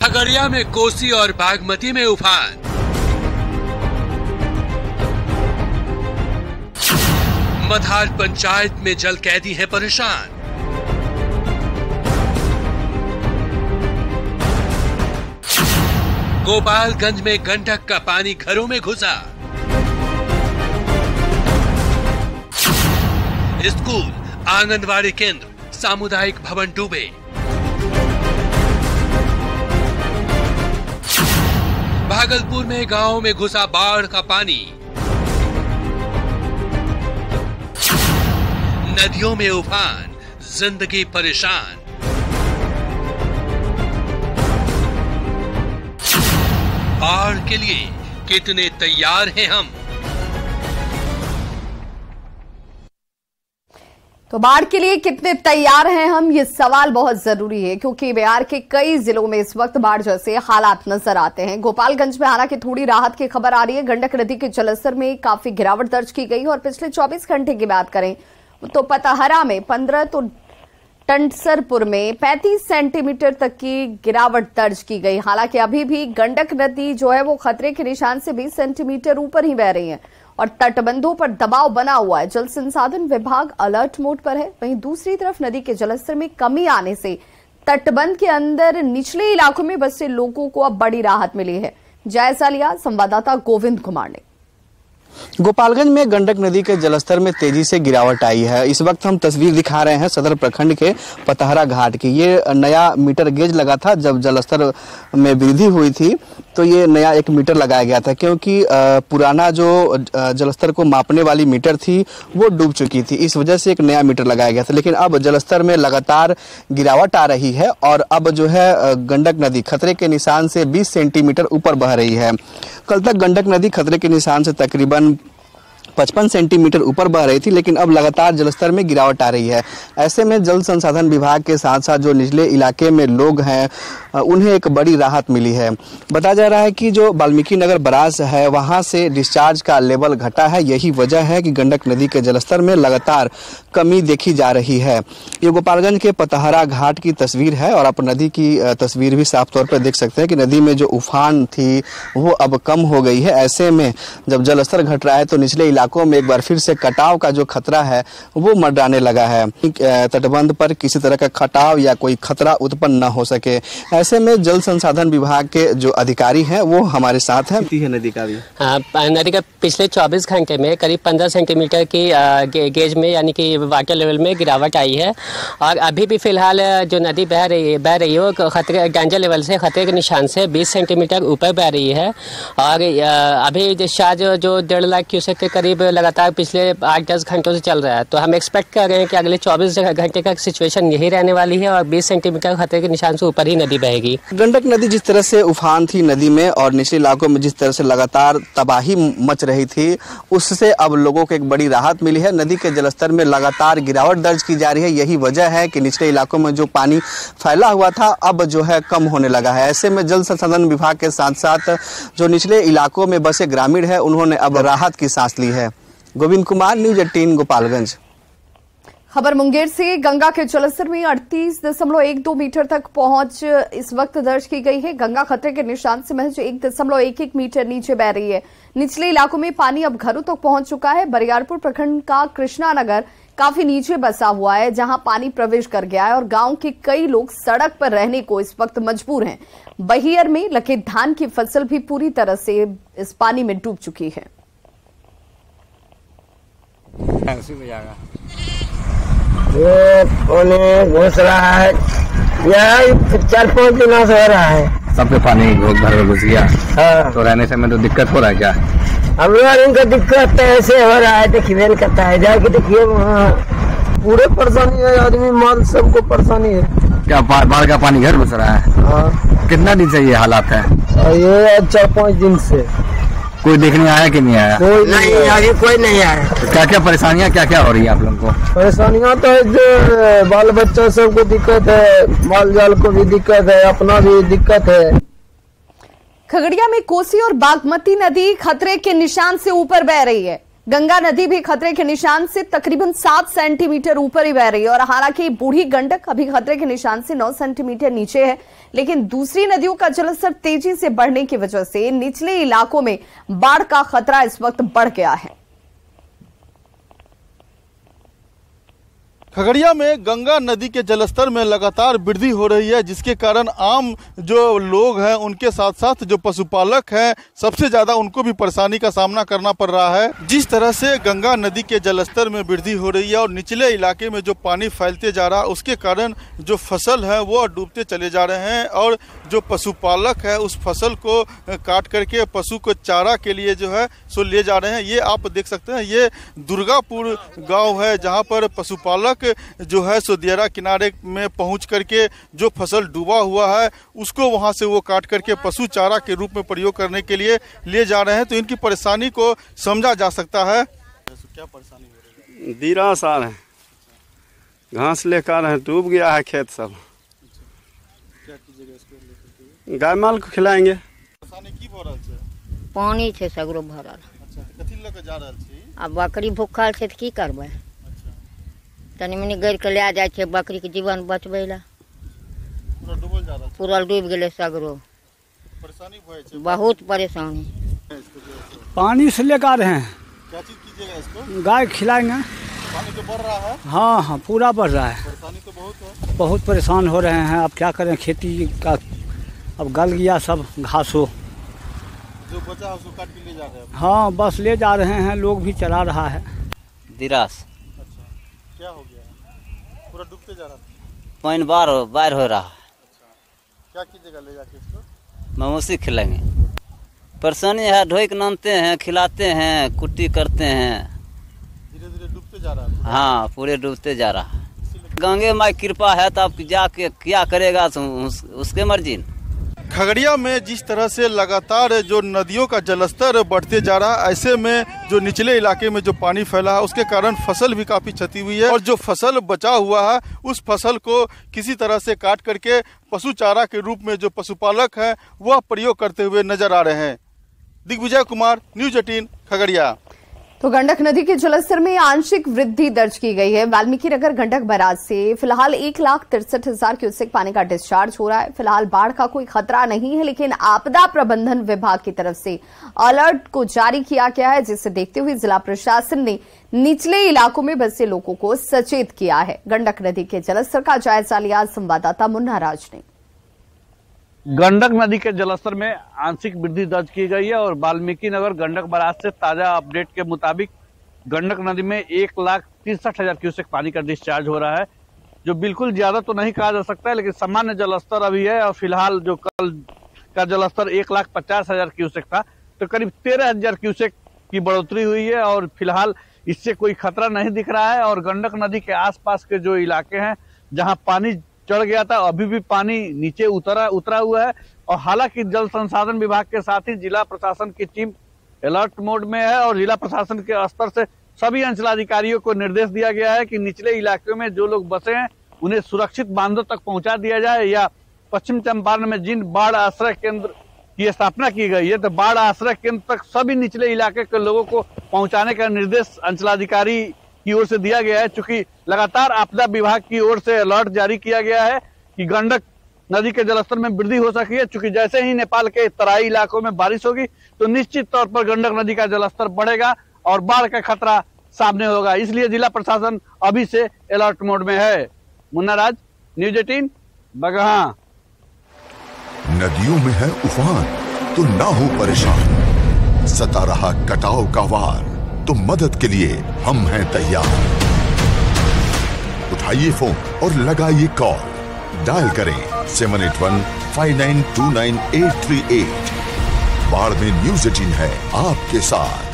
खगड़िया में कोसी और बागमती में उफान। मधार पंचायत में जल कैदी है परेशान। गोपालगंज में गंडक का पानी घरों में घुसा। स्कूल, आंगनवाड़ी केंद्र, सामुदायिक भवन डूबे। भागलपुर में गांव में घुसा बाढ़ का पानी। नदियों में उफान, जिंदगी परेशान। बाढ़ के लिए कितने तैयार हैं हम? तो बाढ़ के लिए कितने तैयार हैं हम, ये सवाल बहुत जरूरी है क्योंकि बिहार के कई जिलों में इस वक्त बाढ़ जैसे हालात नजर आते हैं। गोपालगंज में हालांकि थोड़ी राहत की खबर आ रही है। गंडक नदी के जलस्तर में काफी गिरावट दर्ज की गई और पिछले 24 घंटे की बात करें तो पतहरा में 15 तो टंडसरपुर में 35 सेंटीमीटर तक की गिरावट दर्ज की गई। हालांकि अभी भी गंडक नदी जो है वो खतरे के निशान से 20 सेंटीमीटर ऊपर ही बह रही है और तटबंधों पर दबाव बना हुआ है। जल संसाधन विभाग अलर्ट मोड पर है। वहीं दूसरी तरफ नदी के जलस्तर में कमी आने से तटबंध के अंदर निचले इलाकों में बसे लोगों को अब बड़ी राहत मिली है। जायजा लिया संवाददाता गोविंद कुमार ने। गोपालगंज में गंडक नदी के जलस्तर में तेजी से गिरावट आई है। इस वक्त हम तस्वीर दिखा रहे हैं सदर प्रखंड के पतहरा घाट की। ये नया मीटर गेज लगा था जब जलस्तर में वृद्धि हुई थी तो ये नया एक मीटर लगाया गया था क्योंकि पुराना जो जलस्तर को मापने वाली मीटर थी वो डूब चुकी थी। इस वजह से एक नया मीटर लगाया गया था। लेकिन अब जलस्तर में लगातार गिरावट आ रही है और अब जो है गंडक नदी खतरे के निशान से 20 सेंटीमीटर ऊपर बह रही है। कल तक गंडक नदी खतरे के निशान से तकरीबन 55 सेंटीमीटर ऊपर बह रही थी, लेकिन अब लगातार जलस्तर में गिरावट आ रही है। ऐसे में जल संसाधन विभाग के साथ साथ जो निचले इलाके में लोग हैं उन्हें एक बड़ी राहत मिली है। बताया जा रहा है कि जो वाल्मीकि नगर बराज है वहां से डिस्चार्ज का लेवल घटा है। यही वजह है कि गंडक नदी के जलस्तर में लगातार कमी देखी जा रही है। ये गोपालगंज के पतहरा घाट की तस्वीर है और आप नदी की तस्वीर भी साफ तौर पर देख सकते हैं कि नदी में जो उफान थी वो अब कम हो गई है। ऐसे में जब जलस्तर घट रहा है तो निचले इलाकों में एक बार फिर से कटाव का जो खतरा है वो मंडराने लगा है। तटबंध पर किसी तरह का कटाव या कोई खतरा उत्पन्न न हो सके। ऐसे में जल संसाधन विभाग के जो अधिकारी हैं वो हमारे साथ हैं। नदी का भी नदी का पिछले 24 घंटे में करीब 15 सेंटीमीटर की गेज में यानी कि वाटर लेवल में गिरावट आई है और अभी भी फिलहाल जो नदी बह रही है खतरे डेंजर लेवल से खतरे के निशान से 20 सेंटीमीटर ऊपर बह रही है। और अभी डिस्चार्ज जो 1.5 लाख क्यूसेक के करीब लगातार पिछले 8-10 घंटों से चल रहा है। तो हम एक्सपेक्ट कर रहे हैं कि अगले 24 घंटे का सिचुएशन यही रहने वाली है और 20 सेंटीमीटर खतरे के निशान से ऊपर ही नदी बहेगी। गंडक नदी जिस तरह से उफान थी नदी में और निचले इलाकों में जिस तरह से लगातार तबाही मच रही थी उससे अब लोगों को एक बड़ी राहत मिली है। नदी के जलस्तर में लगातार गिरावट दर्ज की जा रही है। यही वजह है कि निचले इलाकों में जो पानी फैला हुआ था अब जो है कम होने लगा है। ऐसे में जल संसाधन विभाग के साथ साथ जो निचले इलाकों में बसे ग्रामीण है उन्होंने अब राहत की सांस ली है। गोविंद कुमार, न्यूज़ 18 गोपालगंज। खबर मुंगेर से। गंगा के जलस्तर में 38.12 मीटर तक पहुंच इस वक्त दर्ज की गई है। गंगा खतरे के निशान से महज 1.11 मीटर नीचे बह रही है। निचले इलाकों में पानी अब घरों तक पहुंच चुका है। बरियारपुर प्रखंड का कृष्णा नगर काफी नीचे बसा हुआ है जहां पानी प्रवेश कर गया है और गांव के कई लोग सड़क पर रहने को इस वक्त मजबूर हैं। बहियर में लगे धान की फसल भी पूरी तरह से इस पानी में डूब चुकी है। ये पानी घुस रहा है, यह 4-5 दिनों से हो रहा है। सबके पानी घर में घुस गया। हाँ। तो रहने से में तो दिक्कत हो रहा है क्या? हम लोग इनका दिक्कत ऐसे हो रहा है, देखिए करता है जाके देखिए पूरे परेशानी है, आदमी माल सबको परेशानी है। क्या बाढ़ का पानी घर घुस रहा है? हाँ। कितना दिन से ये हालात है? ये 4-5 दिन से। कोई देखने आया कि नहीं आया? कोई नहीं आया, कोई नहीं आया। तो क्या क्या परेशानियाँ क्या हो रही है आप लोगों को? परेशानियाँ तो जो बाल बच्चा सबको दिक्कत है, माल जाल को भी दिक्कत है, अपना भी दिक्कत है। खगड़िया में कोसी और बागमती नदी खतरे के निशान से ऊपर बह रही है। गंगा नदी भी खतरे के निशान से तकरीबन 7 सेंटीमीटर ऊपर ही बह रही है और हालांकि बूढ़ी गंडक अभी खतरे के निशान से 9 सेंटीमीटर नीचे है, लेकिन दूसरी नदियों का जलस्तर तेजी से बढ़ने की वजह से निचले इलाकों में बाढ़ का खतरा इस वक्त बढ़ गया है। खगड़िया में गंगा नदी के जलस्तर में लगातार वृद्धि हो रही है, जिसके कारण आम जो लोग हैं उनके साथ साथ जो पशुपालक हैं सबसे ज़्यादा उनको भी परेशानी का सामना करना पड़ रहा है। जिस तरह से गंगा नदी के जलस्तर में वृद्धि हो रही है और निचले इलाके में जो पानी फैलते जा रहा है उसके कारण जो फसल है वो डूबते चले जा रहे हैं और जो पशुपालक है उस फसल को काट करके पशु को चारा के लिए जो है सो ले जा रहे हैं। ये आप देख सकते हैं, ये दुर्गापुर गाँव है जहाँ पर पशुपालक जो है सो दियारा किनारे में पहुंच करके जो फसल डूबा हुआ है उसको वहां से वो काट करके पशु चारा के रूप में प्रयोग करने के लिए ले जा रहे हैं। तो इनकी परेशानी को समझा जा सकता है। क्या परेशानी हो रही है? दीरा साल है, घास लेकर है, डूब गया है खेत सब। क्या कीजिएगा इसको? गाय माल को खिलाएंगे। परेशानी की भरल छै? पानी छै सगरो भरल। अच्छा, कथी लेके जा रहल छी? अब बकरी भूखल छै त की करबै? तनी मनी गड़ के ले जाए छे बकरी के जीवन बचबै ला। पूरा डूबल जा रहल छै? पूरा डूब गेले सगरो। परेशानी भय छै? बहुत परेशानी। पानी से लेकर हैं। क्या चीज कीजिएगा इसको? गाय खिलाएंगे। पानी तो बढ़ रहा है? हाँ, पूरा बढ़ रहा है। परेशानी तो बहुत है। बहुत परेशान हो रहे हैं। अब क्या करें, खेती का अब गल गया सब घास हो। जो बचा है उसको काट के ले जा रहे हैं? हाँ, बस ले जा रहे हैं, लोग भी चला रहा है। दिरास क्या हो गया? पूरा डूबते जा रहा था? पानी बाढ़ हो रहा है। अच्छा, क्या कीजिएगा ले जाके इसको? मवेशी खिलाएंगे। परेशानी है, ढोई के नानते हैं, खिलाते हैं, कुट्टी करते हैं। धीरे धीरे डूबते जा रहा है? हाँ, पूरे डूबते जा रहा है। गंगे माई कृपा है तो आप जाके क्या करेगा उसके मर्जी। खगड़िया में जिस तरह से लगातार जो नदियों का जलस्तर बढ़ते जा रहा है, ऐसे में जो निचले इलाके में जो पानी फैला है उसके कारण फसल भी काफी क्षति हुई है और जो फसल बचा हुआ है उस फसल को किसी तरह से काट करके पशु चारा के रूप में जो पशुपालक है वह प्रयोग करते हुए नजर आ रहे हैं। दिग्विजय कुमार, न्यूज 18 खगड़िया। तो गंडक नदी के जलस्तर में आंशिक वृद्धि दर्ज की गई है। वाल्मीकि नगर गंडक बैराज से फिलहाल 1,63,000 क्यूसेक पानी का डिस्चार्ज हो रहा है। फिलहाल बाढ़ का कोई खतरा नहीं है, लेकिन आपदा प्रबंधन विभाग की तरफ से अलर्ट को जारी किया गया है, जिसे देखते हुए जिला प्रशासन ने निचले इलाकों में बसे लोगों को सचेत किया है। गंडक नदी के जलस्तर का जायजा लिया संवाददाता मुन्ना राज ने। गंडक नदी के जलस्तर में आंशिक वृद्धि दर्ज की गई है और वाल्मीकि नगर गंडक बैराज से ताजा अपडेट के मुताबिक गंडक नदी में 1,63,000 क्यूसेक पानी का डिस्चार्ज हो रहा है, जो बिल्कुल ज्यादा तो नहीं कहा जा सकता है, लेकिन सामान्य जलस्तर अभी है। और फिलहाल जो कल का जलस्तर 1,50,000 क्यूसेक था, तो करीब 13,000 क्यूसेक की बढ़ोतरी हुई है और फिलहाल इससे कोई खतरा नहीं दिख रहा है। और गंडक नदी के आसपास के जो इलाके हैं जहां पानी चढ़ गया था, अभी भी पानी नीचे उतरा हुआ है। और हालांकि जल संसाधन विभाग के साथ ही जिला प्रशासन की टीम अलर्ट मोड में है और जिला प्रशासन के स्तर से सभी अंचलाधिकारियों को निर्देश दिया गया है कि निचले इलाकों में जो लोग बसे हैं उन्हें सुरक्षित बांधों तक पहुंचा दिया जाए, या पश्चिम चंपारण में जिन बाढ़ आश्रय केंद्र की स्थापना की गई है तो बाढ़ आश्रय केंद्र तक सभी निचले इलाके के लोगों को पहुंचाने का निर्देश अंचलाधिकारी की ओर से दिया गया है। चूंकि लगातार आपदा विभाग की ओर से अलर्ट जारी किया गया है कि गंडक नदी के जलस्तर में वृद्धि हो सकती है। चूंकि जैसे ही नेपाल के तराई इलाकों में बारिश होगी तो निश्चित तौर पर गंडक नदी का जलस्तर बढ़ेगा और बाढ़ का खतरा सामने होगा, इसलिए जिला प्रशासन अभी से अलर्ट मोड में है। मुन्ना राज, न्यूज 18 बगहा। नदियों में है उफान तो ना हो परेशान, सता रहा कटाव का वार तो मदद के लिए हम हैं तैयार। उठाइए फोन और लगाइए कॉल, डायल करें 7815929838। बाढ़ में न्यूज 18 है आपके साथ।